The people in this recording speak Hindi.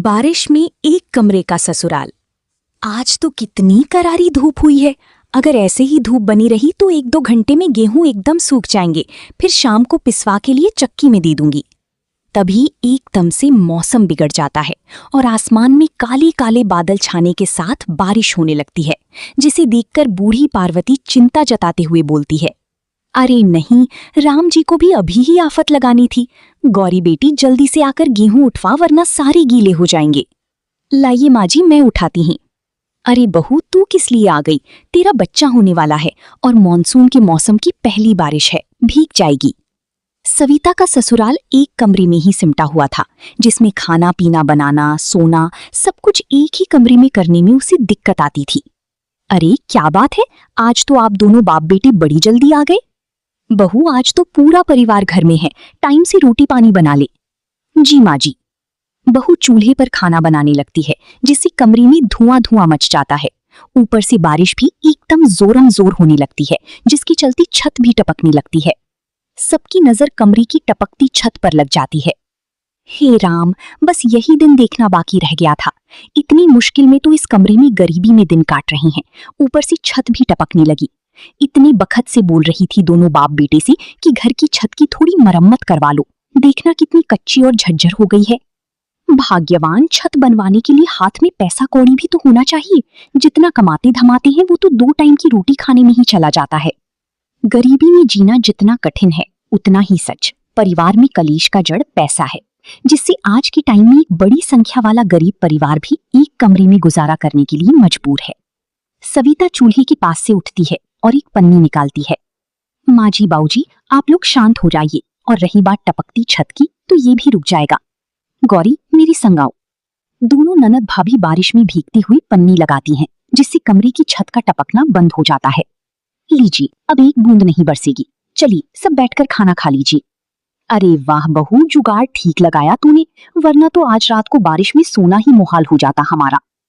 बारिश में एक कमरे का ससुराल। आज तो कितनी करारी धूप हुई है। अगर ऐसे ही धूप बनी रही तो 1-2 घंटे में गेहूं एकदम सूख जाएंगे। फिर शाम को पिसवा के लिए चक्की में दे दूंगी। तभी एकदम से मौसम बिगड़ जाता है और आसमान में काले काले बादल छाने के साथ बारिश होने लगती है, जिसे देखकर बूढ़ी पार्वती चिंता जताते हुए बोलती है, अरे नहीं, राम जी को भी अभी ही आफत लगानी थी। गौरी बेटी जल्दी से आकर गेहूं उठवा, वरना सारे गीले हो जाएंगे। लाइए माँ जी, मैं उठाती हूँ। अरे बहू, तू किस लिए आ गई? तेरा बच्चा होने वाला है और मॉनसून के मौसम की पहली बारिश है, भीग जाएगी। सविता का ससुराल एक कमरे में ही सिमटा हुआ था, जिसमें खाना पीना बनाना सोना सब कुछ एक ही कमरे में करने में उसे दिक्कत आती थी। अरे क्या बात है, आज तो आप दोनों बाप बेटे बड़ी जल्दी आ गए। बहू, आज तो पूरा परिवार घर में है, टाइम से रोटी पानी बना ले। जी माँ जी। बहू चूल्हे पर खाना बनाने लगती है, जिससे कमरे में धुआं धुआं मच जाता है। ऊपर से बारिश भी एकदम जोरम जोर होने लगती है, जिसकी चलती छत भी टपकने लगती है। सबकी नजर कमरे की टपकती छत पर लग जाती है। हे राम, बस यही दिन देखना बाकी रह गया था। इतनी मुश्किल में तो इस कमरे में गरीबी में दिन काट रही हैं, ऊपर से छत भी टपकने लगी। इतनी बखत से बोल रही थी दोनों बाप बेटे से कि घर की छत की थोड़ी मरम्मत करवा लो, देखना कितनी कच्ची और झज्जर हो गई है। भाग्यवान, छत बनवाने के लिए हाथ में पैसा कौड़ी भी तो होना चाहिए। जितना कमाते धमाते हैं वो तो 2 टाइम की रोटी खाने में ही चला जाता है। गरीबी में जीना जितना कठिन है, उतना ही सच परिवार में कलेश का जड़ पैसा है, जिससे आज के टाइम में एक बड़ी संख्या वाला गरीब परिवार भी एक कमरे में गुजारा करने के लिए मजबूर है। सविता चूल्हे के पास से उठती है और एक पन्नी निकालती है। माँ जी, बाऊजी, आप लोग शांत हो जाइए, और रही बात टपकती छत की तो ये भी रुक जाएगा। गौरी, मेरी संग आओ। दोनों ननद भाभी बारिश में भीगती हुई पन्नी लगाती हैं, जिससे कमरे की छत का टपकना बंद हो जाता है। लीजिए, अब एक बूंद नहीं बरसेगी। चलिए सब बैठकर खाना खा लीजिए। अरे वाह बहू, जुगाड़ ठीक लगाया तूने, वरना तो आज रात को बारिश में सोना ही मुहाल हो जाता हमारा।